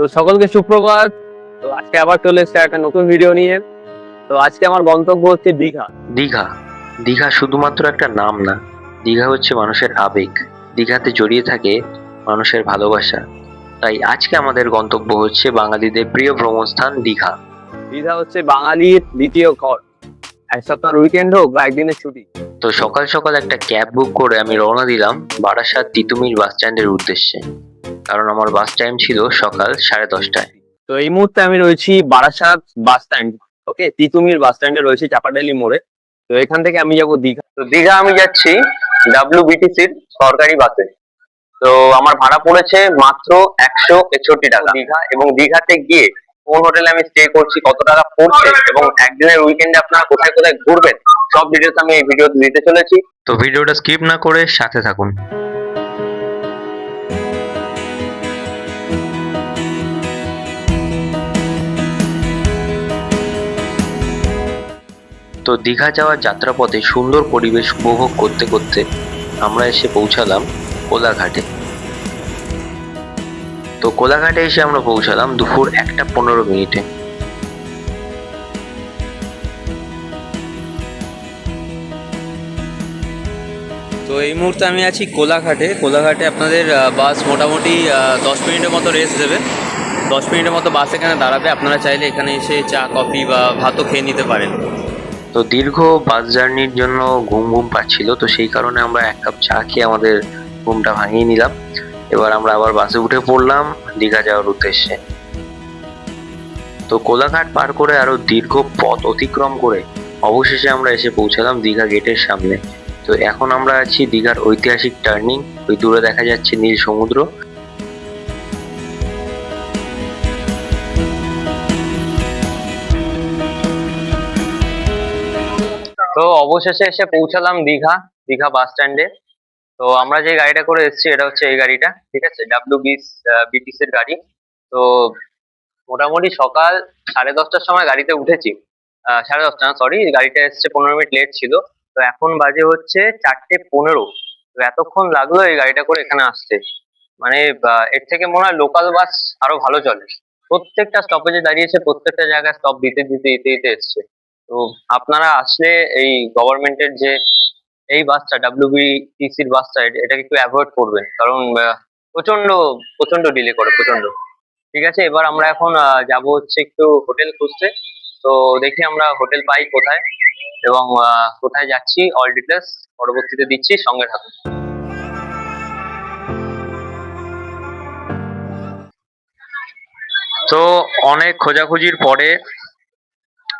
তো সকলকে সুপ্রভাত। তো আজকে আবার চলে এসেছে একটা নতুন ভিডিও নিয়ে। তো আজকে আমার গন্তব্য হচ্ছে দীঘা। দীঘা। দীঘা শুধুমাত্র একটা নাম না, দীঘা হচ্ছে মানুষের আবেগ। দীঘাতে জড়িয়ে থাকে মানুষের ভালোবাসা। তাই আজকে আমাদের গন্তব্য হচ্ছে বাঙালিদের প্রিয় ভ্রমণস্থান দীঘা। দীঘা হচ্ছে বাঙালির দ্বিতীয় ঘর। এক সপ্তাহ উইকেন্ড হোক বা একদিনের ছুটি। তো সকাল সকাল একটা ক্যাব বুক করে আমি রওনা দিলাম বারাসাত তিতুমির বাস স্ট্যান্ডের উদ্দেশ্যে, কারণ আমার বাস টাইম ছিল সকাল 10:30টায়। তো এই মুহূর্তে আমি রয়েছি বারাসাত বাস স্ট্যান্ড। ওকে, তিতুমির বাস স্ট্যান্ডে রয়েছি চাপাডালি মোড়ে। তো এখান থেকে আমি যাবো দীঘা। তো দীঘা আমি যাচ্ছি WBTC-র সরকারি বাসে। তো আমার ভাড়া পড়েছে মাত্র 161 টাকা দীঘা। এবং দীঘাতে গিয়ে কোন হোটেলে আমি স্টে করছি, কত টাকা পড়ছে, এবং একদিনের উইকেন্ডে আপনারা কোথায় কোথায় ঘুরবেন, সব ডিটেলস আমি এই ভিডিওতে দিতে চলেছি। তো ভিডিওটা স্কিপ না করে সাথে থাকুন। তো দীঘা যাওয়ার যাত্রাপথে সুন্দর পরিবেশ উপভোগ করতে করতে আমরা এসে পৌঁছালাম কোলাঘাটে। তো কোলাঘাটে এসে আমরা পৌঁছালাম দুপুর 1:15। তো এই মুহূর্তে আমি আছি কোলাঘাটে। কোলাঘাটে আপনাদের বাস মোটামুটি 10 মিনিটের মতো রেস্ট দেবে। 10 মিনিটের মতো বাস এখানে দাঁড়াবে। আপনারা চাইলে এখানে এসে চা কফি বা ভাতও খেয়ে নিতে পারেন। তো দীর্ঘ বাস জার্নির জন্য ঘুম ঘুম পাচ্ছিল, তো সেই কারণে আমরা 1 কাপ চা খেয়ে আমাদের ঘুমটা ভাঙিয়ে নিলাম। এবার আমরা আবার বাসে উঠে পড়লাম দীঘা যাওয়ার উদ্দেশ্যে। তো কোলাঘাট পার করে আরো দীর্ঘ পথ অতিক্রম করে অবশেষে আমরা এসে পৌঁছালাম দীঘা গেটের সামনে। তো এখন আমরা আছি দীঘার ঐতিহাসিক টার্নিং। ওই দূরে দেখা যাচ্ছে নীল সমুদ্র। তো অবশেষে এসে পৌঁছালাম দীঘা দীঘা বাস স্ট্যান্ডে। তো আমরা যে গাড়িটা করে এসেছি এটা হচ্ছে এই গাড়িটা, ঠিক আছে, WBTC-র গাড়ি। তো মোটামুটি সকাল 10:30টার সময় গাড়িতে উঠেছি। 10:30 না, সরি, গাড়িটা এসছে 15 মিনিট লেট ছিল। তো এখন বাজে হচ্ছে 4:15। তো এতক্ষণ লাগলো এই গাড়িটা করে এখানে আসতে। মানে এর থেকে মনে হয় লোকাল বাস আরো ভালো চলে। প্রত্যেকটা স্টপেজে দাঁড়িয়েছে, প্রত্যেকটা জায়গায় স্টপ দিতে দিতে দিতে দিতে এসছে। তো আপনারা আসলে এই গভর্নমেন্টের যে এই বাসটা WBTC-র বাসটা, এটাকে একটু অ্যাভয়েড করবেন, কারণ প্রচন্ড প্রচন্ড ডিলে করে, প্রচন্ড। ঠিক আছে, এবার আমরা এখন যাব হচ্ছে একটু হোটেল খুঁজতে। তো দেখি আমরা হোটেল পাই কোথায়, এবং কোথায় যাচ্ছি, অল ডিটেলস পরবর্তীতে দিচ্ছি, সঙ্গে থাকুন। তো অনেক খোঁজাখুঁজির পরে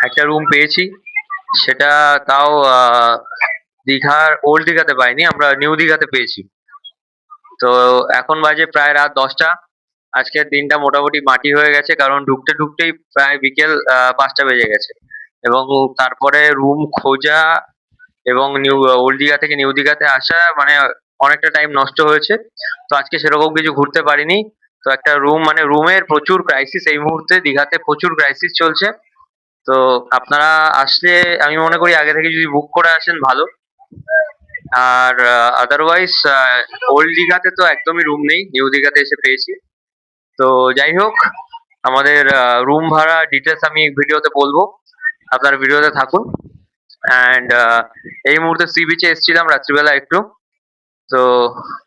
একটা রুম পেয়েছি। সেটা তাও দীঘার ওল্ড দীঘাতে পাইনি, আমরা নিউ দীঘাতে পেয়েছি। তো এখন বাজে প্রায় রাত 10টা। আজকের দিনটা মোটামুটি মাটি হয়ে গেছে, কারণ ঢুকতে ঢুকতেই প্রায় বিকেল 5টা বেজে গেছে। এবং তারপরে রুম খোঁজা এবং ওল্ড দীঘা থেকে নিউ দীঘাতে আসা, মানে অনেকটা টাইম নষ্ট হয়েছে। তো আজকে সেরকম কিছু ঘুরতে পারিনি। তো একটা রুম, মানে রুমের প্রচুর ক্রাইসিস এই মুহূর্তে, দীঘাতে প্রচুর ক্রাইসিস চলছে। তো আপনারা আসলে আমি মনে করি আগে থেকে যদি বুক করে আসেন ভালো। আর আদারওয়াইজ ওল্ড দীঘাতে তো একদমই রুম নেই, নিউ দীঘাতে এসে পেয়েছি। তো যাই হোক, আমাদের রুম ভাড়া ডিটেলস আমি ভিডিওতে বলবো, আপনারা ভিডিওতে থাকুন। অ্যান্ড এই মুহূর্তে সি বিচে এসেছিলাম রাত্রিবেলা একটু। তো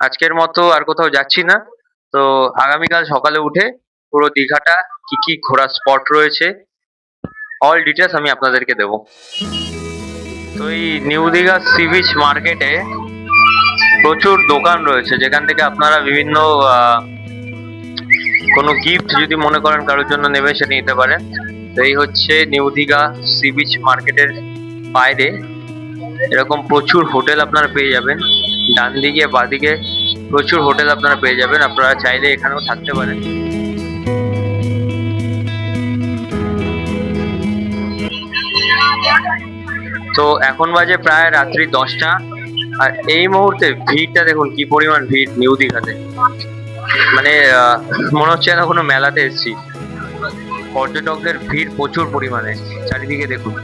আজকের মতো আর কোথাও যাচ্ছি না। তো আগামীকাল সকালে উঠে পুরো দীঘাটা কি কি ঘোরার স্পট রয়েছে অল ডিটেলস আমি আপনাদেরকে দেবো। তো এই নিউ দীঘা সি বিচ মার্কেটে প্রচুর দোকান রয়েছে, যেখান থেকে আপনারা বিভিন্ন কোনো গিফট যদি মনে করেন কারোর জন্য নেবে, সেটা নিতে পারেন। তো এই হচ্ছে নিউ দীঘা সি বিচ মার্কেটের বাইরে এরকম প্রচুর হোটেল আপনারা পেয়ে যাবেন। ডান দিকে বাদিকে প্রচুর হোটেল আপনারা পেয়ে যাবেন, আপনারা চাইলে এখানেও থাকতে পারেন। তো এখন বাজে প্রায় রাত্রি 10টা। আর এই মুহূর্তে ভিড়টা দেখুন কি পরিমাণ ভিড় নিউ দীঘাতে। মানে মনে হচ্ছে না কোনো মেলাতে এসেছি। পর্যটকদের ভিড় প্রচুর পরিমাণে, চারিদিকে দেখুন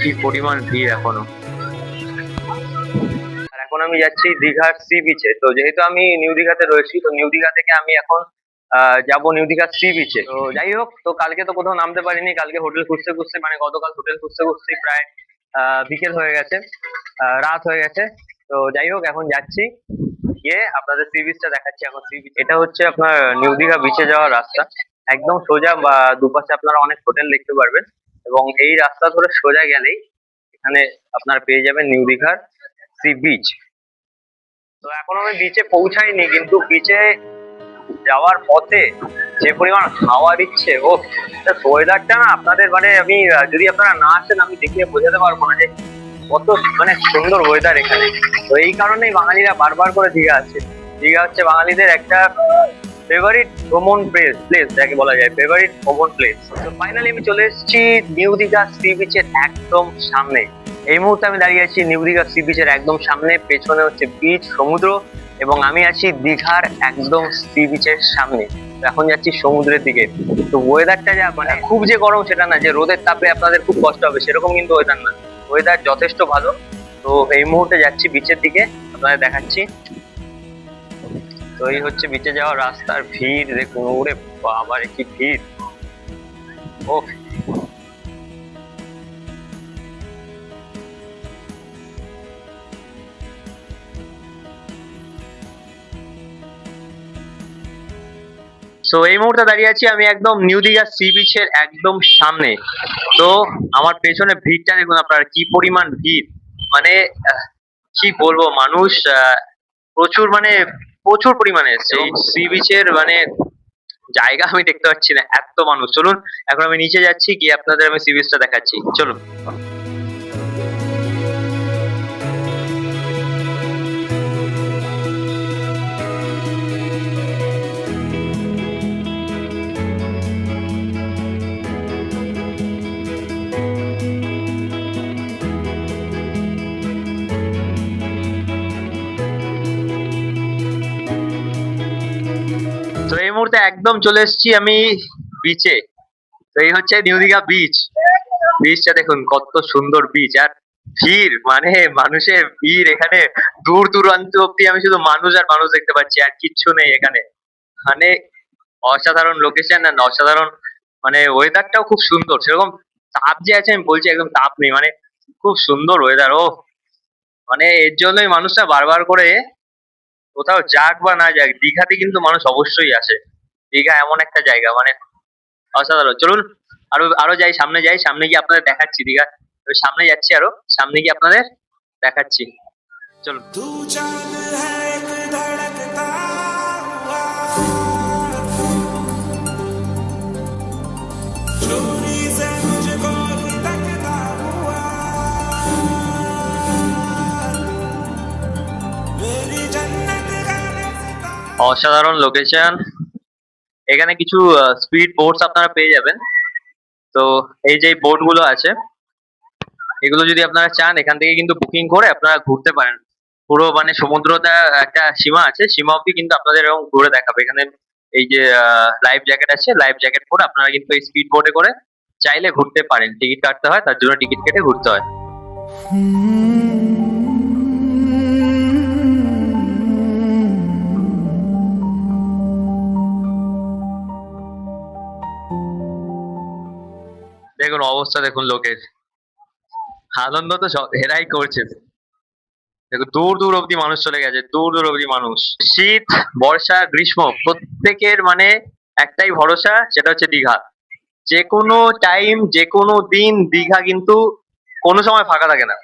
কি পরিমাণ ভিড় এখনো। আর এখন আমি যাচ্ছি দীঘার সি বিচে। তো যেহেতু আমি নিউ দীঘাতে রয়েছি, তো নিউ দীঘা থেকে আমি এখন যাবো নিউ দীঘা সি বিচে। তো যাই হোক, তো কালকে তো কোথাও নামতে পারিনি, কালকে হোটেল খুঁজতে খুঁজতে মানে গতকাল হোটেল খুঁজতে খুঁজতে প্রায় বিকেল হয়ে গেছে, রাত হয়ে গেছে। তো যাই হোক, এখন যাচ্ছি, গিয়ে আপনাদের সি বিচটা দেখাচ্ছি। এখন সি বিচ এটা হচ্ছে আপনার নিউ দীঘা বিচে যাওয়ার রাস্তা, একদম সোজা, বা দুপাশে আপনারা অনেক হোটেল দেখতে পারবেন, এবং এই রাস্তা ধরে সোজা গেলেই এখানে আপনারা পেয়ে যাবেন নিউ দীঘার সি বিচ। তো এখন আমি বিচে পৌঁছাইনি, কিন্তু বিচে যাওয়ার পথে যে পরিমাণ হাওয়া দিচ্ছে, ও ওয়েদারটা না আপনাদের মানে আমি যদি আপনারা না আসেন আমি দেখিয়ে বোঝাতে পারবো না যে কত মানে সুন্দর ওয়েদার এখানে। তো এই কারণেই বাঙালিরা বারবার করে দীঘা আসে। দীঘা হচ্ছে বাঙালিদের একটা ফেভারিট ভ্রমণ প্লেস যাকে বলা যায়, ফেভারিট ভ্রমণ প্লেস। তো ফাইনালি আমি চলে এসেছি নিউ দীঘা সি বিচের একদম সামনে। এই মুহূর্তে আমি দাঁড়িয়ে আছি নিউ দীঘা সি বিচের একদম সামনে, পেছনে হচ্ছে বিচ, সমুদ্র, এবং আমি আছি দীঘার একদম সি বিচের সামনে। এখন যাচ্ছি সমুদ্রের দিকে। তো ওয়েদারটা যা মানে খুব যে গরম সেটা না, যে রোদের তাপে আপনাদের খুব কষ্ট হবে সেরকম কিন্তু ওয়েদার না, ওয়েদার যথেষ্ট ভালো। তো এই মুহূর্তে যাচ্ছি বিচের দিকে, আপনাদের দেখাচ্ছি। তো এই হচ্ছে বিচে যাওয়ার রাস্তার ভিড় দেখুন, ওরে বাবারে কি ভিড়! ও এই মুহূর্তে দাঁড়িয়ে আছি আমি একদম নিউ দীঘা সি বিচের একদম সামনে। তো আমার পেছনে ভিড়টা দেখুন আপনার, কি পরিমাণ ভিড়! মানে কি বলবো, মানুষ প্রচুর মানে প্রচুর পরিমাণে এসছে এই সি বিচের, মানে জায়গা আমি দেখতে পাচ্ছি না, এত মানুষ। চলুন এখন আমি নিচে যাচ্ছি, গিয়ে আপনাদের আমি সি বিচটা দেখাচ্ছি, চলুন। তো এই মুহূর্তে একদম চলে এসেছি আমি বিচে। তো এই হচ্ছে নিউ দীঘা বিচ। বিচটা দেখুন কত সুন্দর বিচ, আর ভিড় মানে মানুষের ভিড় এখানে দূর দূরান্ত অব্দি আমি শুধু মানুষ আর মানুষ দেখতে পাচ্ছি, আর কিচ্ছু নেই এখানে। মানে অসাধারণ লোকেশন, আর অসাধারণ মানে ওয়েদারটাও খুব সুন্দর, সেরকম তাপ যে আছে আমি বলছি একদম তাপ নেই, মানে খুব সুন্দর ওয়েদার। ও মানে এর জন্যই মানুষরা বারবার করে কোথাও যাক বা না যাক, দীঘাতে কিন্তু মানুষ অবশ্যই আসে। দীঘা এমন একটা জায়গা মানে অসাধারণ। চলুন আরো আরো যাই, সামনে যাই, সামনে গিয়ে আপনাদের দেখাচ্ছি দীঘা। সামনে যাচ্ছি, আরো সামনে গিয়ে আপনাদের দেখাচ্ছি, চলুন। অসাধারণ লোকেশন, এখানে কিছু স্পিড বোটস আপনারা পেয়ে যাবেন। তো এই যে বোট গুলো আছে, এগুলো যদি আপনারা চান এখান থেকে কিন্তু বুকিং করে আপনারা ঘুরতে পারেন। পুরো মানে সমুদ্রটা একটা সীমা আছে, সীমা অব্দি কিন্তু আপনাদের এরকম ঘুরে দেখাবে। এখানে এই যে লাইফ জ্যাকেট আছে, লাইফ জ্যাকেট পরে আপনারা কিন্তু এই স্পিড বোটে করে চাইলে ঘুরতে পারেন। টিকিট কাটতে হয়, তার জন্য টিকিট কেটে ঘুরতে হয়। দেখুন অবস্থা দেখুন লোকের, আনন্দ তো এরাই করছে। দেখো দূর দূর অব্দি মানুষ চলে গেছে, দূর দূর অব্দি মানুষ। শীত, বর্ষা, গ্রীষ্ম প্রত্যেকের মানে একটাই ভরসা, সেটা হচ্ছে দীঘা। যে কোনো টাইম, যে কোনো দিন দীঘা কিন্তু কোনো সময় ফাঁকা থাকে না।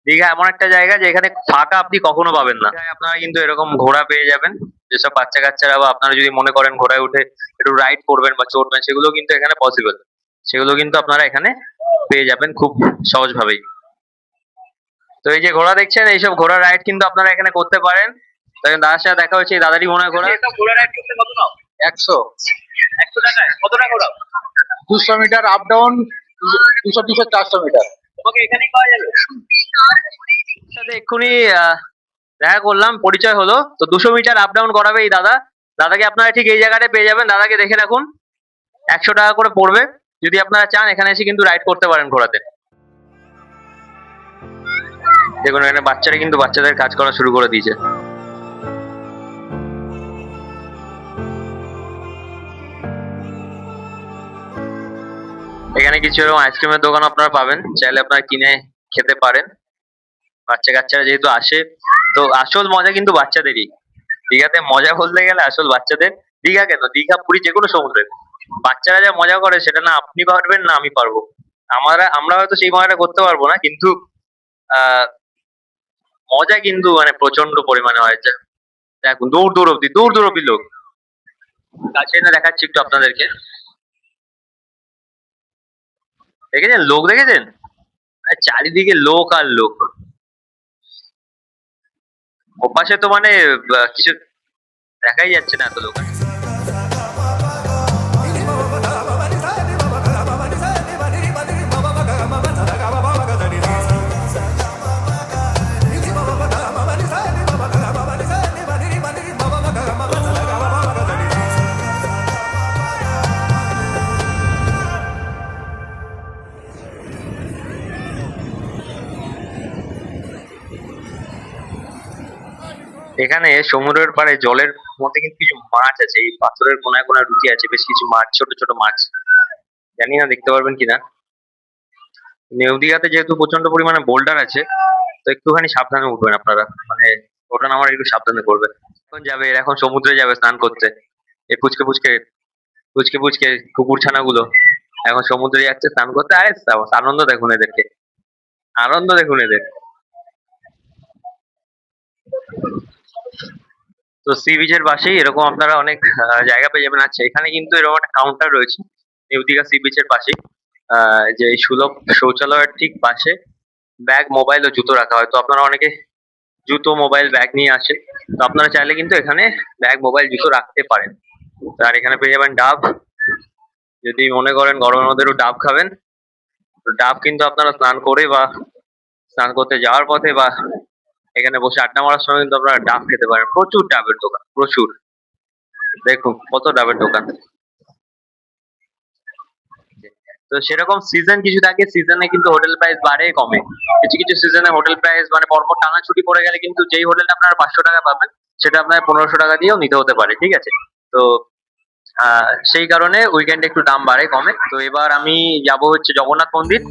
দীঘা এমন একটা জায়গা যেখানে ফাঁকা আপনি কখনো পাবেন না। আপনারা কিন্তু এরকম ঘোড়া পেয়ে যাবেন, যেসব বাচ্চা কাচ্চারা বা আপনারা যদি মনে করেন ঘোড়ায় উঠে একটু রাইড করবেন বা চড়বেন, সেগুলো কিন্তু এখানে পসিবল। সেগুলো কিন্তু আপনারা এখানে পেয়ে যাবেন খুব সহজ ভাবেই। তো এই যে ঘোড়া দেখছেন, এইসব ঘোড়া রাইড কিন্তু আপনারা এখানে করতে পারেন। তো দাদার সাথে দেখা হচ্ছে, এই দাদারই মনে হয় ঘোড়া। ঘোড়া রাইড করতে কত দাও? 100 টাকায় কত টাকা ঘোরাও? 200 মিটার আপ ডাউন, 200 400 মিটার। তোমাকে এখানেই পাওয়া যাবে। সাথে এক্ষুনি দেখা করলাম, পরিচয় হলো। তো 200 মিটার আপ ডাউন করাবে এই দাদা। দাদাকে আপনারা ঠিক এই জায়গাটায় পেয়ে যাবেন। দাদাকে দেখে রাখুন, 100 টাকা করে পড়বে। যদি আপনারা চান এখানে এসে কিন্তু রাইড করতে পারেন ঘোড়াতে। দেখুন এখানে বাচ্চারা কিন্তু বাচ্চাদের কাজ করা শুরু করে দিয়েছে। এখানে কিছু এরকম আইসক্রিমের দোকান আপনারা পাবেন, চাইলে আপনারা কিনে খেতে পারেন। বাচ্চা কাচ্চারা যেহেতু আসে, তো আসল মজা কিন্তু বাচ্চাদেরই। দীঘাতে মজা বলতে গেলে আসল বাচ্চাদের। দীঘা কেন, দীঘা পুরী যে কোনো সমুদ্রে বাচ্চারা যা মজা করে সেটা না আপনি পারবেন না আমি পারবো। আমরা হয়তো সেই মজাটা করতে পারবো না, কিন্তু আহ মজা কিন্তু মানে প্রচন্ড পরিমাণে হয়। দেখুন দূর দূর অব্দি লোক। কাছে এনে দেখাচ্ছি একটু আপনাদেরকে, দেখেছেন লোক, দেখেছেন আর চারিদিকে লোক আর লোক। ওপাশে তো মানে কিছু দেখাই যাচ্ছে না, এত লোক আছে। এখানে সমুদ্রের পাড়ে জলের মধ্যে কিন্তু কিছু মাছ আছে, এই পাথরের কোনায় কোনায় রুচি আছে বেশ কিছু মাছ, ছোট ছোট মাছ। জানি না দেখতে পারবেন কিনা। নিউ দীঘাতে যেহেতু প্রচন্ড পরিমাণে বোল্ডার আছে, তো একটুখানি সাবধানে উঠবেন আপনারা, মানে ওটা আমার একটু সাবধানে করবেন। এখন যাবে এরা, এখন সমুদ্রে যাবে স্নান করতে। এই পুচকে পুচকে পুচকে পুচকে কুকুর ছানাগুলো এখন সমুদ্রে যাচ্ছে স্নান করতে। আরে আনন্দ দেখুন এদেরকে, আনন্দ দেখুন এদের। তো সি বিচের পাশেই এরকম আপনারা অনেক জায়গা পেয়ে যাবেন। আচ্ছা, এখানে কিন্তু এরকম একটা কাউন্টার রয়েছে নিউ দীঘা সি বিচের পাশেই, যে এই সুলভ শৌচালয়ের ঠিক পাশে ব্যাগ, মোবাইল ও জুতো রাখা হয়। তো আপনারা অনেকে জুতো, মোবাইল, ব্যাগ নিয়ে আসেন, তো আপনারা চাইলে কিন্তু এখানে ব্যাগ, মোবাইল, জুতো রাখতে পারেন। আর এখানে পেয়ে যাবেন ডাব। যদি মনে করেন গরমের মধ্যে একটু ডাব খাবেন, তো ডাব কিন্তু আপনারা স্নান করে বা স্নান করতে যাওয়ার পথে বা এখানে বসে আড্ডা মারার সময় কিন্তু আপনারা ডাব খেতে পারেন। প্রচুর ডাবের দোকান, প্রচুর। দেখুন কত ডাবের দোকান। তো সেরকম সিজন কিছু থাকে, সিজনে কিন্তু হোটেল প্রাইস বাড়ে কমে। কিছু কিছু সিজনে হোটেল প্রাইস মানে পরপর টানা ছুটি পড়ে গেলে কিন্তু যেই হোটেলটা আপনারা 500 টাকা পাবেন, সেটা আপনার 1500 টাকা দিয়েও নিতে হতে পারে, ঠিক আছে। তো সেই কারণে উইকেন্ডে একটু দাম বাড়ে কমে। তো এবার আমি যাব হচ্ছে জগন্নাথ মন্দির।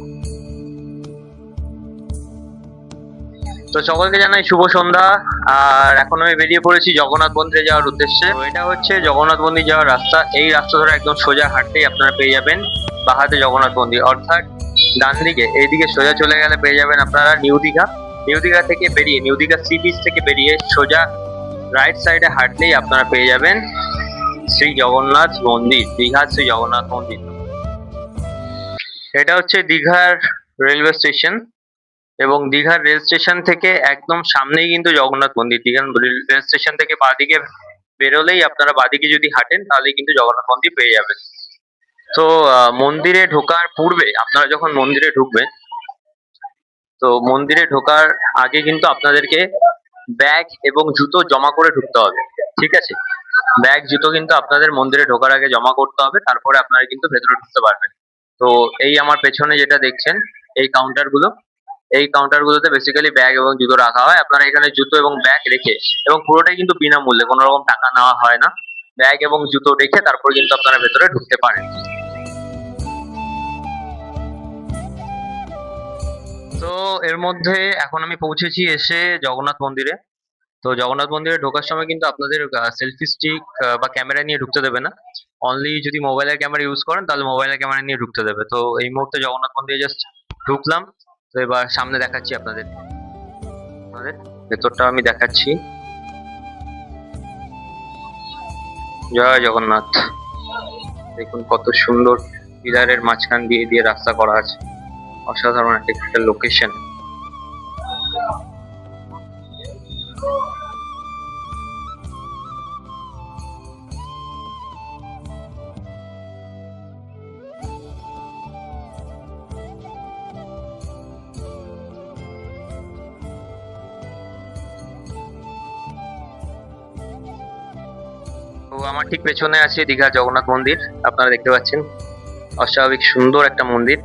তো সকলকে জানাই শুভ সন্ধ্যা। আর এখন আমি বেরিয়ে পড়েছি জগন্নাথ মন্দিরে যাওয়ার উদ্দেশ্যে। তো এটা হচ্ছে জগন্নাথ মন্দির যাওয়ার রাস্তা। এই রাস্তা ধরে একদম সোজা হাঁটতেই আপনারা পেয়ে যাবেন বাহাতে জগন্নাথ মন্দির, অর্থাৎ ডান দিকে এইদিকে সোজা চলে গেলে পেয়ে যাবেন আপনারা নিউ দীঘা। নিউ দীঘা থেকে বেরিয়ে, নিউ দীঘা সি বিচ থেকে বেরিয়ে সোজা রাইট সাইডে হাঁটলেই আপনারা পেয়ে যাবেন শ্রী জগন্নাথ মন্দির, দীঘার শ্রী জগন্নাথ মন্দির। এটা হচ্ছে দীঘার রেলওয়ে স্টেশন, এবং দীঘার রেল স্টেশন থেকে একদম সামনেই কিন্তু জগন্নাথ মন্দির। দীঘার রেল স্টেশন থেকে বাঁদিকে বেরোলেই আপনারা, বাঁদিকে যদি হাঁটেন তাহলে কিন্তু জগন্নাথ মন্দির পেয়ে যাবেন। তো মন্দিরে ঢোকার পূর্বে আপনারা যখন মন্দিরে ঢুকবেন, তো মন্দিরে ঢোকার আগে কিন্তু আপনাদেরকে ব্যাগ এবং জুতো জমা করে ঢুকতে হবে, ঠিক আছে। ব্যাগ, জুতো কিন্তু আপনাদের মন্দিরে ঢোকার আগে জমা করতে হবে, তারপরে আপনারা কিন্তু ভেতরে ঢুকতে পারবেন। তো এই আমার পেছনে যেটা দেখছেন এই কাউন্টারগুলো, এই কাউন্টারগুলোতে বেসিক্যালি ব্যাগ এবং জুতো রাখা হয়। আপনারা এখানে জুতো এবং ব্যাগ রেখে, এবং পুরোটাই কিন্তু বিনামূল্যে, কোনো রকম টাকা নেওয়া হয় না, ব্যাগ এবং জুতো রেখে তারপর কিন্তু আপনারা ভেতরে ঢুকতে পারেন। তো এর মধ্যে এখন আমি পৌঁছেছি এসে জগন্নাথ মন্দিরে। তো জগন্নাথ মন্দিরে ঢোকার সময় কিন্তু আপনাদের সেলফি স্টিক বা ক্যামেরা নিয়ে ঢুকতে দেবে না। অনলি যদি মোবাইলের ক্যামেরা ইউজ করেন তাহলে মোবাইলের ক্যামেরা নিয়ে ঢুকতে দেবে। তো এই মুহূর্তে জগন্নাথ মন্দিরে জাস্ট ঢুকলাম। তো এবার সামনে দেখাচ্ছি আপনাদের, ভেতরটা আমি দেখাচ্ছি। জয় জগন্নাথ। দেখুন কত সুন্দর পিলারের মাঝখান দিয়ে দিয়ে রাস্তা করা আছে, অসাধারণ একটা লোকেশন। তো আমার ঠিক পেছনে আছে দীঘা জগন্নাথ মন্দির, আপনারা দেখতে পাচ্ছেন অস্বাভাবিক সুন্দর একটা মন্দির।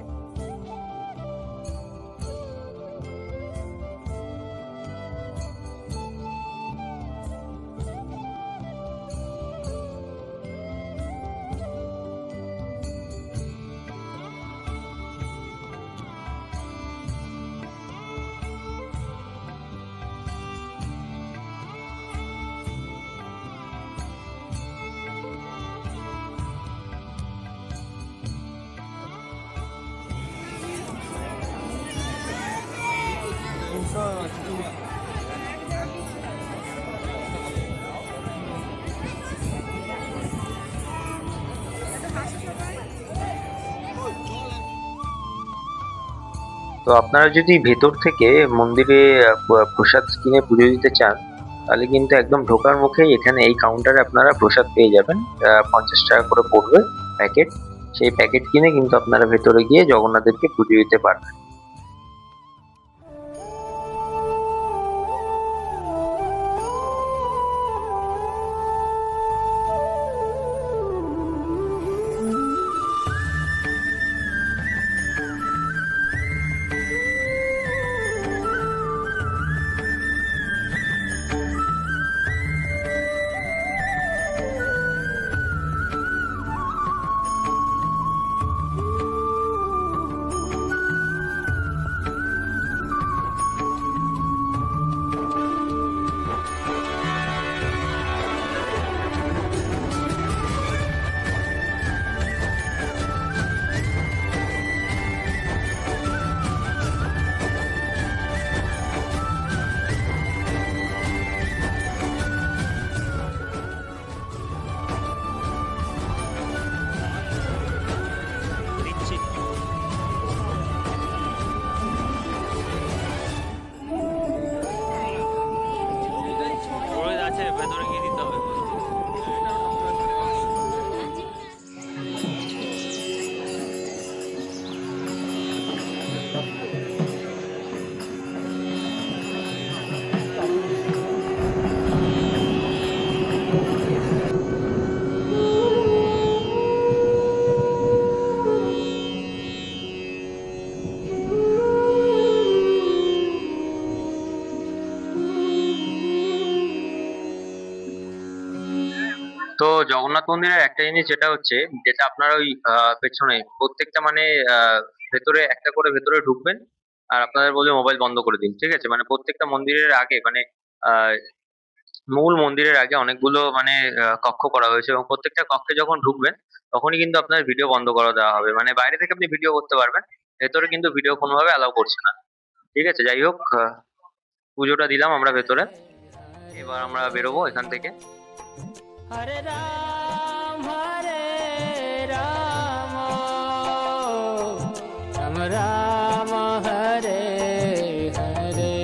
তো আপনারা যদি ভেতর থেকে মন্দিরে প্রসাদ কিনে পুজো দিতে চান, তাহলে কিন্তু একদম ঢোকার মুখেই এখানে এই কাউন্টারে আপনারা প্রসাদ পেয়ে যাবেন। 50 টাকা করে পড়বে প্যাকেট। সেই প্যাকেট কিনে কিন্তু আপনারা ভেতরে গিয়ে জগন্নাথ দেবকে পুজো দিতে পারবেন। ভেতরে গিয়ে দিতে হবে। তো জগন্নাথ মন্দিরের একটা জিনিস যেটা হচ্ছে, যেটা আপনার ওই পেছনে প্রত্যেকটা মানে ভেতরে একটা করে ভেতরে ঢুকবেন, আর আপনাদের বলবে মোবাইল বন্ধ করে দিন, ঠিক আছে? মানে প্রত্যেকটা মন্দিরের আগে মানে আহ, মূল মন্দিরের আগে অনেকগুলো মানে কক্ষ করা হয়েছে, এবং প্রত্যেকটা কক্ষে যখন ঢুকবেন তখনই কিন্তু আপনার ভিডিও বন্ধ করে দেওয়া হবে। মানে বাইরে থেকে আপনি ভিডিও করতে পারবেন, ভেতরে কিন্তু ভিডিও কোনোভাবে অ্যালাউ করছে না। ঠিক আছে, যাই হোক, পুজোটা দিলাম আমরা ভেতরে। এবার আমরা বেরোবো এখান থেকে। हरे राम राम राम हरे हरे।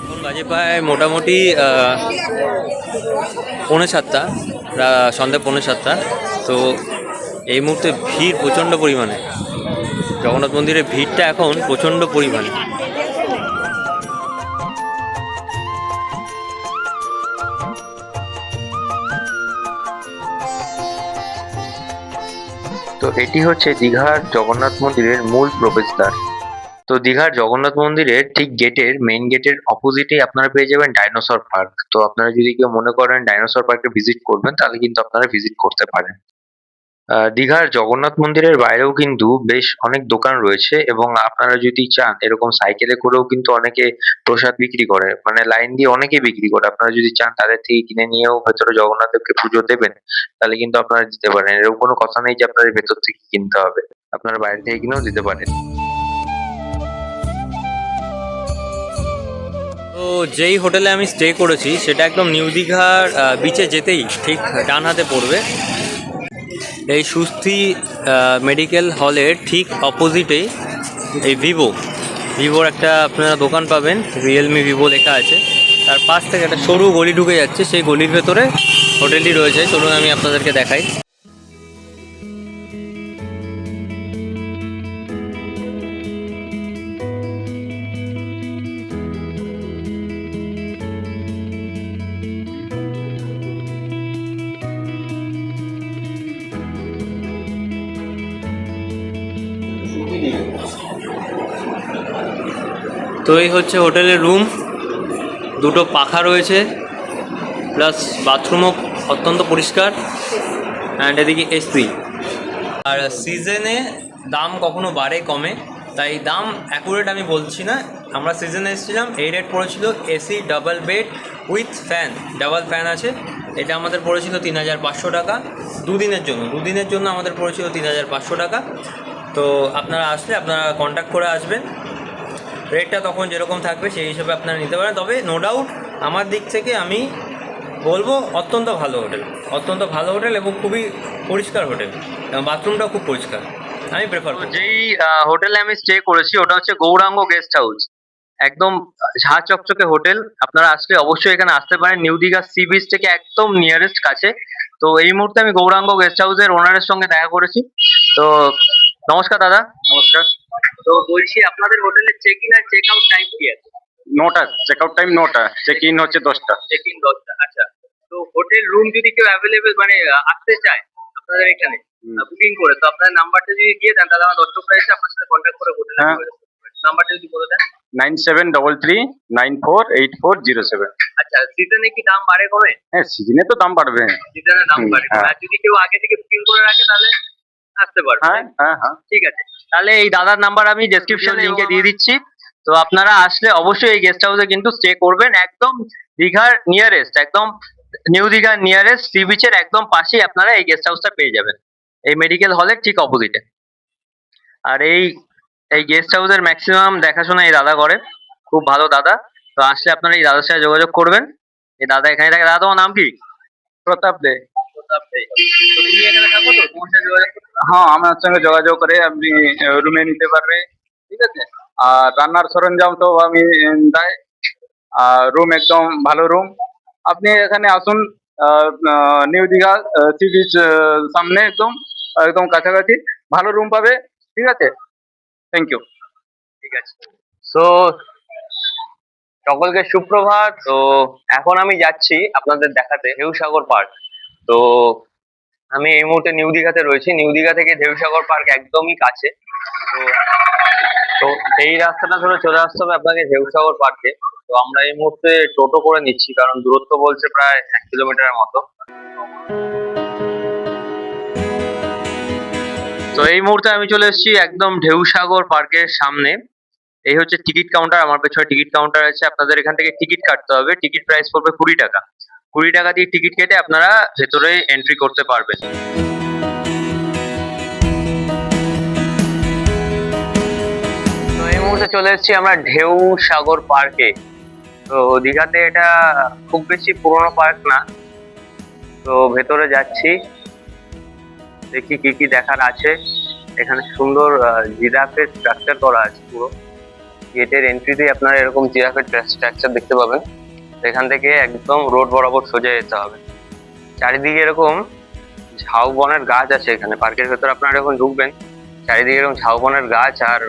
এখন বাজে প্রায় মোটামুটি 6:45, সন্ধ্যে 6:45। তো এই মুহূর্তে ভিড় প্রচণ্ড পরিমাণে, জগন্নাথ মন্দিরে ভিড়টা এখন প্রচণ্ড পরিমাণে। তো এটি হচ্ছে দীঘার জগন্নাথ মন্দিরের মূল প্রবেশদ্বার। তো দীঘার জগন্নাথ মন্দিরের ঠিক গেটের মেইন গেটের অপোজিটেই আপনারা পেয়ে যাবেন ডাইনোসর পার্ক। তো আপনারা যদি কেউ মনে করেন ডাইনোসর পার্কে ভিজিট করবেন, তাহলে কিন্তু আপনারা ভিজিট করতে পারেন। দীঘার জগন্নাথ মন্দিরের বাইরেও কিন্তু বেশ অনেক দোকান রয়েছে, এবং আপনারা যদি চান এরকম সাইকেলে করেও কিন্তু অনেকে প্রসাদ বিক্রি করে, মানে লাইন দিয়ে অনেকে বিক্রি করে। আপনারা যদি চান তাদের থেকে কিনে নিয়েও ভেতরে জগন্নাথ দেবকে পুজো দেবেন, তাহলে কিন্তু আপনারা দিতে পারেন। এরকম কোনো কথা নেই যে আপনাদের ভেতর থেকে কিনতে হবে, আপনারা বাইরে থেকে কিনেও দিতে পারেন। তো যেই হোটেলে আমি স্টে করেছি সেটা একদম নিউ দীঘার বিচে যেতেই ঠিক ডান হাতে পড়বে। এই সুস্থি মেডিকেল হলের ঠিক অপোজিটেই এই ভিভোর একটা আপনারা দোকান পাবেন, রিয়েলমি ভিভো লেখা আছে। তার পাশ থেকে একটা সরু গলি ঢুকে যাচ্ছে, সেই গলির ভেতরে হোটেলটি রয়েছে। চলুন আমি আপনাদেরকে দেখাই। তো এই হচ্ছে হোটেলের রুম, দুটো পাখা রয়েছে, প্লাস বাথরুমও অত্যন্ত পরিষ্কার, অ্যান্ড এদিকে এসি। আর সিজনে দাম কখনো বাড়ে কমে, তাই দাম অ্যাকুরেট আমি বলছি না। আমরা সিজনে এসেছিলাম, এই রেট পড়েছিল AC double bed with fan, double fan আছে, এটা আমাদের পড়েছিল 3,500 টাকা দুদিনের জন্য আমাদের পড়েছিল 3,500 টাকা। তো আপনারা আসলে আপনারা কন্ট্যাক্ট করে আসবেন, রেটটা তখন যেরকম থাকবে সেই হিসেবে আপনারা নিতে পারেন। তবে নো ডাউট আমার দিক থেকে আমি বলবো অত্যন্ত ভালো হোটেল এবং খুবই পরিষ্কার হোটেল, এবং বাথরুমটাও খুব পরিষ্কার, আমি প্রেফার করি। যেই হোটেলে আমি স্টে করেছি ওটা হচ্ছে গৌরাঙ্গ গেস্ট হাউস, একদম ঝাঁ চকচকে হোটেল। আপনারা আসলে অবশ্যই এখানে আসতে পারেন, নিউ দীঘা সি বিচ থেকে একদম নিয়ারেস্ট কাছে। তো এই মুহূর্তে আমি গৌরাঙ্গ গেস্ট হাউসের ওনারের সঙ্গে দেখা করেছি। তো নমস্কার দাদা। নমস্কার। তো বলছি আপনাদের হোটেলের চেক ইন আর চেক আউট টাইম কি আছে? 9টা, চেক আউট টাইম 9টা, চেক ইন হচ্ছে 10টা। চেক ইন 10টা। আচ্ছা, তো হোটেল রুম যদি কেউ অ্যাভেলেবেল মানে আসতে চায় আপনাদের এখানে বুকিং করে, তো আপনার নাম্বারটা যদি দিয়ে দেন তাহলে আমার দর্শকরা এসে আপনার সাথে কন্ট্যাক্ট করে হোটেলে হ্যাঁ। নাম্বারটা যদি বলে দেন। 9733948407। আচ্ছা, সিজনে কি দাম বাড়ে কমে? হ্যাঁ, সিজনে তো দাম বাড়বে। সিজনে দাম বাড়ে কমে। হ্যাঁ। আর যদি কেউ আগে থেকে বুকিং করে রাখে তাহলে আসতে পারবে। হ্যাঁ হ্যাঁ হ্যাঁ। ঠিক আছে, তাহলে এই দাদার নাম্বার আমি ডেসক্রিপশন লিংকে দিয়ে দিচ্ছি। তো আপনারা আসলে অবশ্যই এই গেস্ট হাউসে কিন্তু স্টে করবেন, একদম দীঘার নিয়ারেস্ট, একদম নিউ দীঘার নিয়ারেস্ট সি বিচের একদম পাশেই আপনারা এই গেস্ট হাউসটা পেয়ে যাবেন, এই মেডিকেল হলের ঠিক অপোজিটে। আর এই গেস্ট হাউসের ম্যাক্সিমাম দেখাশোনা এই দাদা করে, খুব ভালো দাদা। তো আসলে আপনারা এই দাদার সাথে যোগাযোগ করবেন, এই দাদা এখানে থাকে। দাদা তোমার নাম কি? প্রতাপ দে। প্রতাপ দে। তো তুমি এখানে থাকো তো, তোমার সাথে যোগাযোগ করতে পারবো? হ্যাঁ, আমার সঙ্গে যোগাযোগ করে আপনি রুমে নিতে পারবে, ঠিক আছে। আর রান্নার সরঞ্জাম তো আমি দেয়, আর রুম একদম ভালো রুম। আপনি এখানে আসুন, নিউ দীঘা সি বিচ সামনে, একদম একদম কাছাকাছি, ভালো রুম পাবে, ঠিক আছে। Thank you. ঠিক আছে। সো সকলকে সুপ্রভাত। তো এখন আমি যাচ্ছি আপনাদের দেখাতে ঢেউসাগর পার্ক। তো আমি এই মুহূর্তে নিউ দীঘাতে রয়েছি, নিউ দীঘা থেকে ঢেউসাগর পার্ক একদমই কাছে। তো তো এই রাস্তাটা ধরে চলে আসতে হবে আপনাকে ঢেউসাগর পার্কে। তো আমরা এই মুহূর্তে টোটো করে নিচ্ছি, কারণ দূরত্ব বলছে প্রায় 1 কিলোমিটারের মতো। তো এই মুহূর্তে আমি চলে এসেছি একদম ঢেউসাগর পার্কের সামনে। এই হচ্ছে টিকিট কাউন্টার, আমার পেছনে টিকিট কাউন্টার আছে। আপনাদের এখান থেকে টিকিট কাটতে হবে, টিকিট প্রাইস পড়বে 20 টাকা। 20 টাকা দিয়ে টিকিট কেটে আপনারা ভেতরে এন্ট্রি করতে পারবেন। তো এই মুহূর্তে চলে এসেছি আমরা ঢেউসাগর পার্কে। তো দীঘাতে এটা খুব বেশি পুরনো পার্ক না, তো ভেতরে যাচ্ছি, দেখি কি কি দেখার আছে। এখানে সুন্দর জিরাফের স্ট্রাকচার করা আছে, পুরো গেটের এন্ট্রিতেই আপনারা এরকম জিরাফের স্ট্রাকচার দেখতে পাবেন। এখান থেকে একদম রোড বরাবর সোজা যেতে হবে। চারিদিকে এরকম ঝাউবনের গাছ আছে, এখানে পার্কের ভেতরে আপনারা যখন ঢুকবেন চারিদিকে এরকম ঝাউবনের গাছ, আর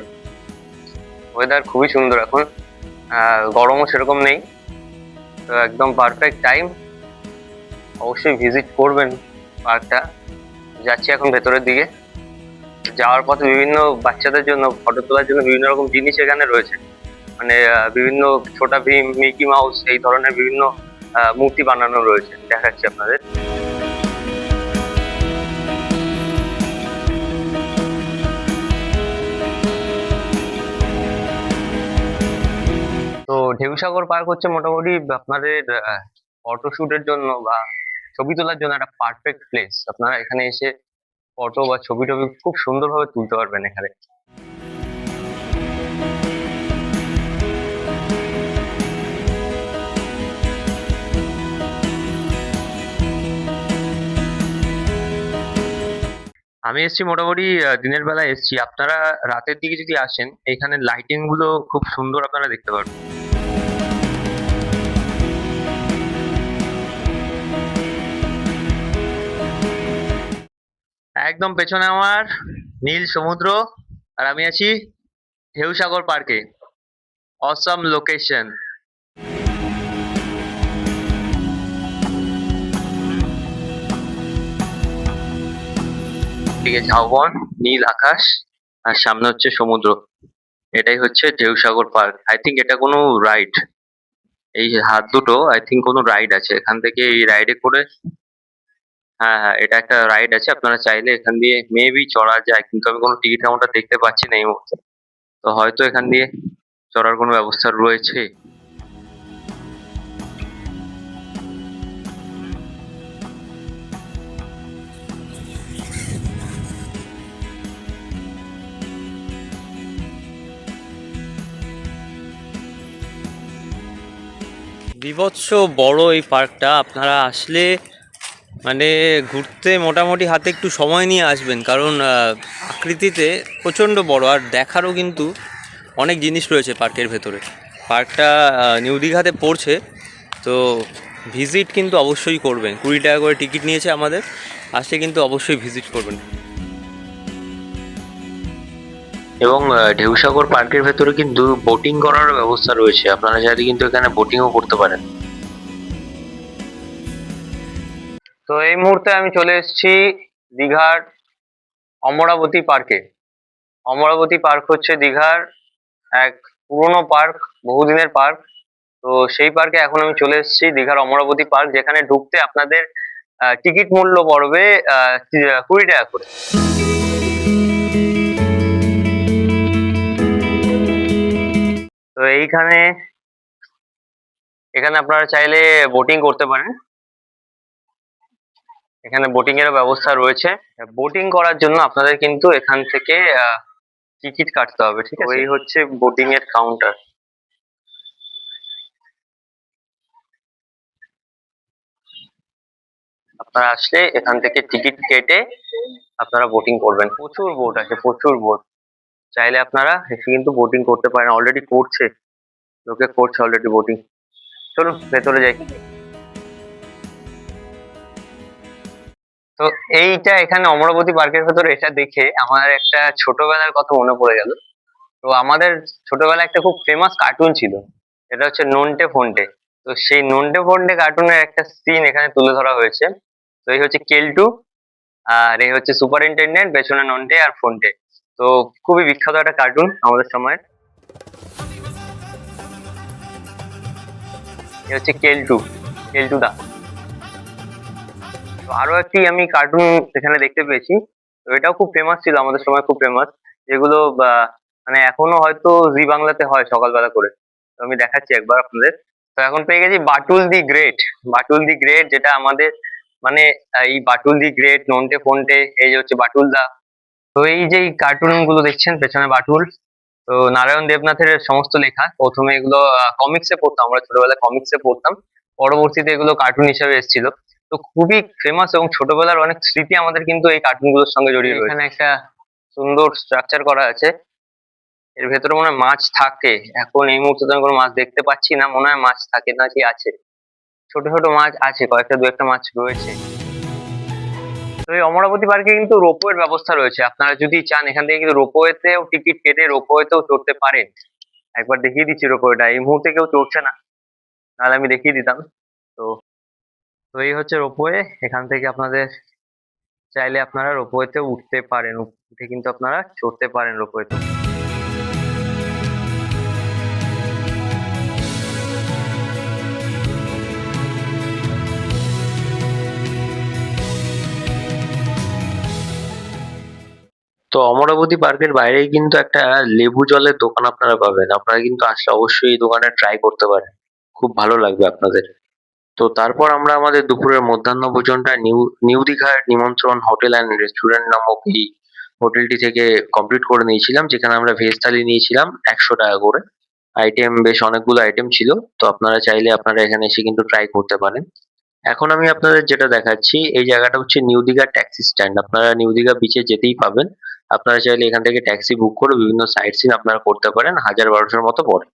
ওয়েদার খুবই সুন্দর এখন, গরমও সেরকম নেই। তো একদম পারফেক্ট টাইম, অবশ্যই ভিজিট করবেন পার্কটা। যাচ্ছি এখন ভেতরের দিকে। যাওয়ার পথে বিভিন্ন বাচ্চাদের জন্য ফটো তোলার জন্য বিভিন্ন রকম জিনিস এখানে রয়েছে, মানে বিভিন্ন ছোটা ভীম, মিকি মাউস, এই ধরনের বিভিন্ন মূর্তি বানানো রয়েছে, দেখাচ্ছি আপনাদের। তো ঢেউসাগর পার্ক হচ্ছে মোটামুটি আপনাদের ফটোশুটের জন্য বা ছবি তোলার জন্য একটা পারফেক্ট প্লেস। আপনারা এখানে এসে ফটো বা ছবি টবি খুব সুন্দরভাবে তুলতে পারবেন এখানে। আমি এসেছি মোটামুটি দিনের বেলা এসেছি। আপনারা রাতের দিকে যদি আসেন, এখানে লাইটিং গুলো খুব সুন্দর আপনারা দেখতে পারবেন। একদম পেছনে আমার নীল সমুদ্র, আর আমি আছি ঢেউসাগর পার্কে। অসম লোকেশন। দিকে ঝাউবন, নীল আকাশ, আর সামনে হচ্ছে সমুদ্র। এটাই হচ্ছে ঢেউসাগর পার্ক। আই থিঙ্ক এটা কোনো রাইড, এই হাত দুটো আই থিঙ্ক কোনো রাইড আছে এখান থেকে, এই রাইডে করে। হ্যাঁ হ্যাঁ, এটা একটা রাইড আছে, আপনারা চাইলে এখান দিয়ে মেবি চড়া যায়, কিন্তু আমি কোনো টিকিট কাউন্টার দেখতে পাচ্ছি না এই মুহূর্তে। তো হয়তো এখান দিয়ে চড়ার কোনো ব্যবস্থা রয়েছে। বীভৎস বড় এই পার্কটা। আপনারা আসলে মানে ঘুরতে মোটামুটি হাতে একটু সময় নিয়ে আসবেন, কারণ আকৃতিতে প্রচণ্ড বড়, আর দেখারও কিন্তু অনেক জিনিস রয়েছে পার্কের ভেতরে। পার্কটা নিউ দীঘাতে পড়ছে, তো ভিজিট কিন্তু অবশ্যই করবেন। 20 টাকা করে টিকিট নিয়েছে আমাদের, আসলে কিন্তু অবশ্যই ভিজিট করবেন। এবং ঢেউসাগর পার্কের ভেতরে কিন্তু বোটিং করার ব্যবস্থা রয়েছে, আপনারা চাইলে কিন্তু এখানে বোটিংও করতে পারেন। তো এই মুহূর্তে আমি চলে এসেছি দীঘার অমরাবতী পার্কে। অমরাবতী পার্ক হচ্ছে দীঘার এক পুরনো পার্ক, বহুদিনের পার্ক। তো সেই পার্কে এখন আমি চলে এসেছি, দীঘার অমরাবতী পার্ক, যেখানে ঢুকতে আপনাদের টিকিট মূল্য পড়বে 20 টাকা করে। তো এখানে আপনারা চাইলে বোটিং করতে পারেন। এখানে বোটিং এরও ব্যবস্থা রয়েছে। বোটিং করার জন্য আপনাদের কিন্তু এখান থেকে টিকিট কাটতে হবে, ঠিক আছে? এই হচ্ছে বোটিং এর কাউন্টার। আপনারা আসলে এখান থেকে টিকিট কেটে আপনারা বোটিং করবেন। প্রচুর বোট আছে, প্রচুর বোট। চাইলে আপনারা এসে কিন্তু বোটিং করতে পারেন, অলরেডি করছে, লোকে করছে অলরেডি বোটিং। চলুন ভেতরে যাই। তো এইটা এখানে অমরাবতী পার্কের ভেতরে এটা দেখে আমার একটা ছোটবেলার কথা মনে পড়ে গেল। তো আমাদের ছোটবেলায় একটা খুব ফেমাস কার্টুন ছিল, এটা হচ্ছে নন্টে ফন্টে। তো সেই নন্টে ফন্টে কার্টুনের একটা সিন এখানে তুলে ধরা হয়েছে। তো এই হচ্ছে কেলটু, আর এই হচ্ছে সুপারিনটেন্ডেন্ট, পেছনে নন্টে আর ফন্টে। তো খুবই বিখ্যাত একটা কার্টুন আমাদের সময়। এই হচ্ছে কেলটু, কেলটু দা। তো আরো একটি আমি কার্টুন এখানে দেখতে পেয়েছি, তো এটাও খুব ফেমাস ছিল আমাদের সময়, খুব ফেমাস, যেগুলো মানে এখনো হয়তো জি বাংলাতে হয় সকালবেলা করে। তো আমি দেখাচ্ছি একবার আপনাদের। তো এখন পেয়ে গেছি বাটুল দি গ্রেট। বাটুল দি গ্রেট, যেটা আমাদের মানে এই বাটুল দি গ্রেট, নন্টে ফন্টে, এই যে হচ্ছে বাটুল দা। তো এই যে কার্টুন গুলো দেখছেন পেছনে বাটুল, তো নারায়ণ দেবনাথের সমস্ত লেখা। প্রথমে এগুলো কমিক্সে পড়তাম, আমরা ছোটবেলায় কমিক্সে পড়তাম, পরবর্তীতে এগুলো কার্টুন হিসেবে এসেছিল। তো খুবই ফেমাস, এবং ছোটবেলার অনেক স্মৃতি আমাদের কিন্তু এই কার্টুন গুলোর সঙ্গে জড়িয়ে রয়েছে। এখানে একটা সুন্দর স্ট্রাকচার করা আছে, এর ভেতরে মনে হয় মাছ থাকে। এখন এই মুহূর্তে তো আমি কোনো মাছ দেখতে পাচ্ছি না, মনে হয় মাছ থাকে না কি আছে, ছোট ছোট মাছ আছে, কয়েকটা দু একটা মাছ রয়েছে। তো এই অমরাবতী পার্কে কিন্তু রোপওয়ের ব্যবস্থা রয়েছে, আপনারা যদি চান এখান থেকে কিন্তু রোপওয়েতেও টিকিট কেটে রোপওয়েতেও চড়তে পারেন। একবার দেখিয়ে দিচ্ছি রোপওয়েটা, এই মুহূর্তে কেউ চড়ছে না, নাহলে আমি দেখিয়ে দিতাম। তো তো এই হচ্ছে রোপওয়ে, এখান থেকে আপনাদের চাইলে আপনারা রোপওয়েতে উঠতে পারেন, উঠে কিন্তু আপনারা চড়তে পারেন রোপওয়েতে। তো অমরাবতী পার্কের বাইরেই কিন্তু একটা লেবু জলের দোকান আপনারা পাবেন, আপনারা কিন্তু আসলে অবশ্যই এই দোকানটা ট্রাই করতে পারেন, খুব ভালো লাগবে আপনাদের। তো তারপর আমরা আমাদের দুপুরের মধ্যাহ্ন ভোজনটা নিউ নিউ দীঘার নিমন্ত্রণ হোটেল অ্যান্ড রেস্টুরেন্ট নামক এই হোটেলটি থেকে কমপ্লিট করে নিয়েছিলাম, যেখানে আমরা ভেজ থালি নিয়েছিলাম 100 টাকা করে। আইটেম বেশ অনেকগুলো আইটেম ছিল, তো আপনারা চাইলে আপনারা এখানে এসে কিন্তু ট্রাই করতে পারেন। এখন আমি আপনাদের যেটা দেখাচ্ছি, এই জায়গাটা হচ্ছে নিউ দীঘা ট্যাক্সি স্ট্যান্ড, আপনারা নিউ দীঘা বিচে যেতেই পাবেন। আপনারা চাইলে এখান থেকে ট্যাক্সি বুক করে বিভিন্ন সাইট সিন আপনারা করতে পারেন, 1000-1200 মতো পড়ে।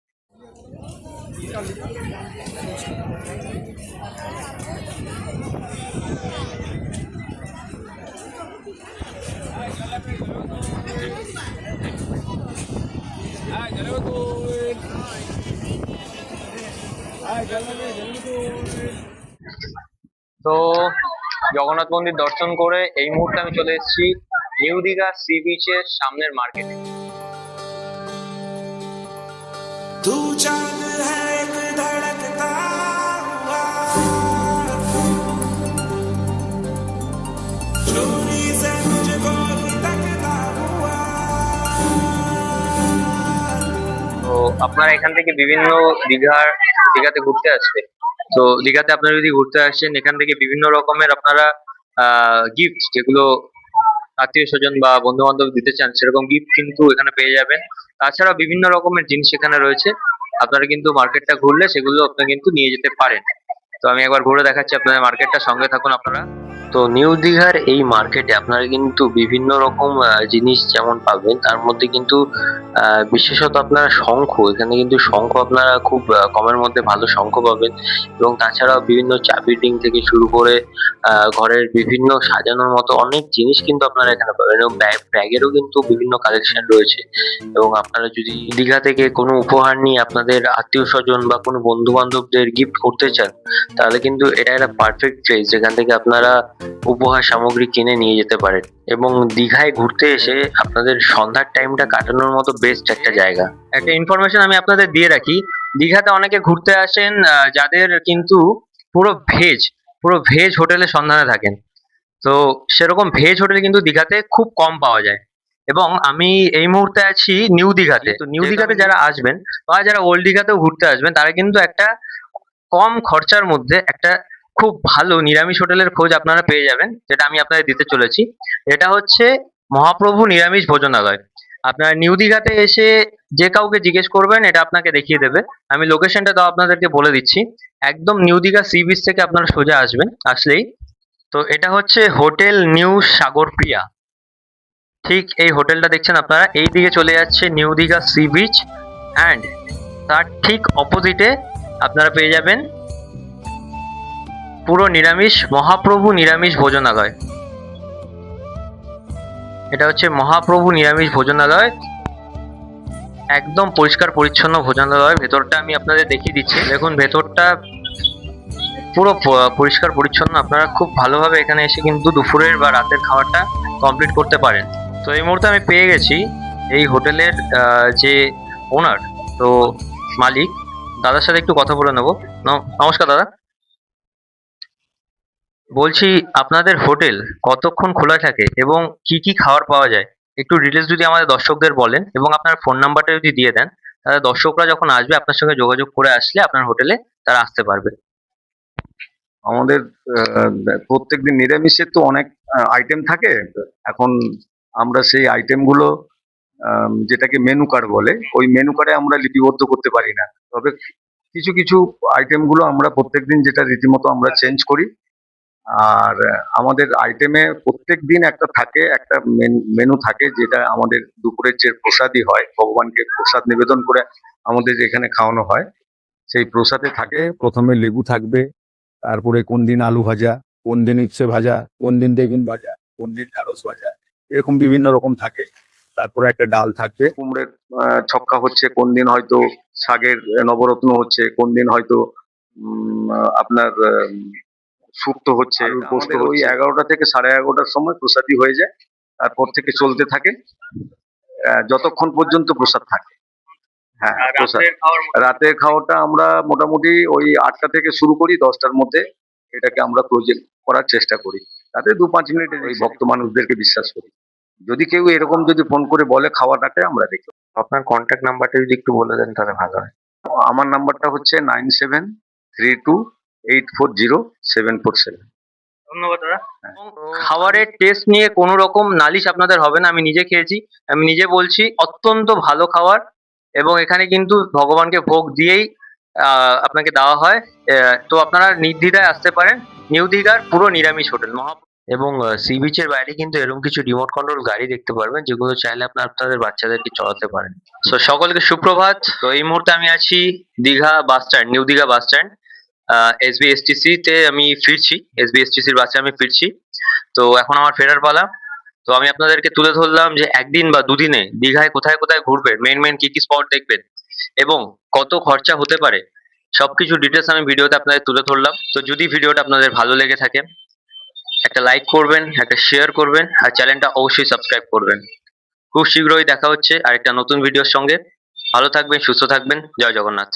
তো জগন্নাথ মন্দির দর্শন করে এই মুহূর্তে আমি চলে এসেছি নিউ দীঘা সি বিচের সামনের মার্কেটে। तू चांद है एक धड़कता हुआ, चोरी से मुझको भी तकता हुआ। তো আপনারা এখান থেকে বিভিন্ন দীঘাতে ঘুরতে আসবে। তো দীঘাতে আপনারা যদি ঘুরতে আসেন, এখান থেকে বিভিন্ন রকমের আপনারা গিফট, যেগুলো আত্মীয় স্বজন বা বন্ধু বান্ধব দিতে চান, সেরকম গিফট কিন্তু এখানে পেয়ে যাবেন। তাছাড়া বিভিন্ন রকমের জিনিস এখানে রয়েছে, আপনারা কিন্তু মার্কেটটা ঘুরলে সেগুলো আপনারা কিন্তু নিয়ে যেতে পারেন। তো আমি একবার ঘুরে দেখাচ্ছি আপনাদের মার্কেটটা, সঙ্গে থাকুন আপনারা। তো নিউ দীঘার এই মার্কেটে আপনারা কিন্তু বিভিন্ন রকম জিনিস যেমন পাবেন, তার মধ্যে কিন্তু বিশেষত আপনারা শঙ্খ, এখানে কিন্তু শঙ্খ আপনারা খুব কমের মধ্যে ভালো শঙ্খ পাবেন, এবং তাছাড়াও বিভিন্ন চাবির রিং থেকে শুরু করে ঘরের বিভিন্ন সাজানোর মতো অনেক জিনিস কিন্তু আপনারা এখানে পাবেন, এবং ব্যাগেরও কিন্তু বিভিন্ন কালেকশন রয়েছে। এবং আপনারা যদি দীঘা থেকে কোনো উপহার নিয়ে আপনাদের আত্মীয় স্বজন বা কোনো বন্ধু বান্ধবদের গিফট করতে চান, তাহলে কিন্তু এটা একটা পারফেক্ট প্লেস যেখান থেকে আপনারা উপহার সামগ্রী কিনে নিয়ে যেতে পারেন। এবং দীঘায় ঘুরতে এসে আপনাদের সন্ধ্যার টাইমটা কাটানোর মতো বেস্ট একটা জায়গা। একটা ইনফরমেশন আমি আপনাদের দিয়ে রাখি, দীঘাতে অনেকে ঘুরতে আসেন যাদের কিন্তু পুরো ভেজ হোটেলের সন্ধানে থাকেন। তো সেরকম ভেজ হোটেল কিন্তু দীঘাতে খুব কম পাওয়া যায়। এবং আমি এই মুহূর্তে আছি নিউ দীঘাতে। তো নিউ দীঘাতে যারা আসবেন বা যারা ওল্ড দীঘাতেও ঘুরতে আসবেন, তারা কিন্তু একটা কম খরচার মধ্যে একটা খুব ভালো নিরামিষ হোটেলের খোঁজ আপনারা পেয়ে যাবেন, যেটা আমি আপনাদের দিতে চলেছি। এটা হচ্ছে মহাপ্রভু নিরামিষ ভোজনালয়। আপনারা নিউ দীঘাতে এসে যে কাউকে জিজ্ঞেস করবেন, এটা আপনাকে দেখিয়ে দেবে। আমি লোকেশনটা তাও আপনাদেরকে বলে দিচ্ছি। একদম নিউ দীঘা সি বিচ থেকে আপনারা সোজা আসবেন, আসলেই তো এটা হচ্ছে হোটেল নিউ সাগর প্রিয়া। ঠিক এই হোটেলটা দেখছেন আপনারা, এই দিকে চলে যাচ্ছে new Digha sea beach, and তার ঠিক অপোজিটে আপনারা পেয়ে যাবেন পুরো নিরামিষ মহাপ্রভু নিরামিষ ভোজনালয়। এটা হচ্ছে মহাপ্রভু নিরামিষ ভোজনালয়, একদম পরিষ্কার পরিচ্ছন্ন ভোজনালয়। ভেতরটা আমি আপনাদের দেখিয়ে দিচ্ছি, দেখুন ভেতরটা পুরো পরিষ্কার পরিচ্ছন্ন। আপনারা খুব ভালোভাবে এখানে এসে কিন্তু দুপুরের বা রাতের খাবারটা কমপ্লিট করতে পারেন। তো এই মুহূর্তে আমি পেয়ে গেছি এই হোটেলের যে ওনার, তো মালিক, দাদার সাথে একটু কথা বলে নেবো। নমস্কার দাদা, বলছি আপনাদের হোটেল কতক্ষণ খোলা থাকে এবং কি কি খাবার পাওয়া যায়, একটু ডিটেলস যদি আমাদের দর্শকদের বলেন, এবং আপনার ফোন নাম্বারটা যদি দিয়ে দেন, তাহলে দর্শকরা যখন আসবে আপনার সঙ্গে যোগাযোগ করে আসলে আপনার হোটেলে তারা আসতে পারবে। আমাদের প্রত্যেকদিন নিরামিষের তো অনেক আইটেম থাকে। এখন আমরা সেই আইটেমগুলো যেটাকে মেনু কার্ড বলে, ওই মেনু কার্ডে আমরা লিপিবদ্ধ করতে পারি না। তবে কিছু কিছু আইটেমগুলো আমরা প্রত্যেকদিন যেটা রীতিমতো আমরা চেঞ্জ করি। আর আমাদের আইটেমে প্রত্যেক দিন একটা মেনু থাকে, যেটা আমাদের দুপুরের যে প্রসাদই হয়, ভগবানকে প্রসাদ নিবেদন করে আমাদের এখানে খাওয়ানো হয়, সেই প্রসাদে থাকে প্রথমে লেবু থাকবে, তারপরে কোন দিন আলু ভাজা, কোন দিন ইচ্ছে ভাজা, কোন দিন বেগুন ভাজা, কোন দিন ঢ্যাঁড়স ভাজা, এরকম বিভিন্ন রকম থাকে। তারপরে একটা ডাল থাকবে, কুমড়ের ছক্কা হচ্ছে, কোন দিন হয়তো শাকের নবরত্ন হচ্ছে, কোন দিন হয়তো আপনার শুক্তো হচ্ছে, পোস্ত। ওই 11টা থেকে 11:30টার সময় প্রসাদই হয়ে যায়। তারপর থেকে চলতে থাকে যতক্ষণ পর্যন্ত প্রসাদ থাকে। হ্যাঁ, প্রসাদ। রাতের খাওয়াটা আমরা মোটামুটি ওই 8টা থেকে শুরু করি, 10টার মধ্যে এটাকে আমরা ক্লোজ করার চেষ্টা করি। তাতে 2-5 মিনিট ওই ভক্ত মানুষদেরকে বিশ্বাস করি। যদি কেউ এরকম যদি ফোন করে বলে খাওয়াটাকে, আমরা দেখি। আপনার কন্ট্যাক্ট নাম্বারটা যদি একটু বলে দেন তাহলে ভালো হয়। আমার নাম্বারটা হচ্ছে 9732840747। ধন্যবাদ দাদা। হ্যাঁ। খাবারের টেস্ট নিয়ে কোনো রকম নালিশ আপনাদের হবে না, আমি নিজে খেয়েছি, আমি নিজে বলছি অত্যন্ত ভালো খাবার। এবং এখানে কিন্তু ভগবানকে ভোগ দিয়েই আপনাকে দেওয়া হয়। তো আপনারা নির্দ্বিধায় আসতে পারেন নিউ দীঘার পুরো নিরামিষ হোটেল এবং সি বিচের বাইরে কিন্তু এরকম কিছু রিমোট কন্ট্রোল গাড়ি দেখতে পারবেন, যেগুলো চাইলে আপনাদের বাচ্চাদেরকে চলাতে পারেন। তো সকলকে সুপ্রভাত। তো এই মুহূর্তে আমি আছি Digha bus stand, new Digha bus stand. SBSTC তে আমি ফিরছি, SBSTCর বাসে আমি ফিরছি। তো এখন আমার ফেরার পালা। তো আমি আপনাদেরকে তুলে ধরলাম যে একদিন বা দুদিনে দীঘায় কোথায় কোথায় ঘুরবেন, মেন কি কি স্পট দেখবেন এবং কত খরচা হতে পারে, সবকিছু ডিটেলস আমি ভিডিওতে আপনাদের তুলে ধরলাম। তো যদি ভিডিওটা আপনাদের ভালো লেগে থাকে, একটা লাইক করবেন, একটা শেয়ার করবেন, আর চ্যানেলটা অবশ্যই সাবস্ক্রাইব করবেন। খুব শীঘ্রই দেখা হচ্ছে আরেকটা নতুন ভিডিওর সঙ্গে। ভালো থাকবেন, সুস্থ থাকবেন। জয় জগন্নাথ।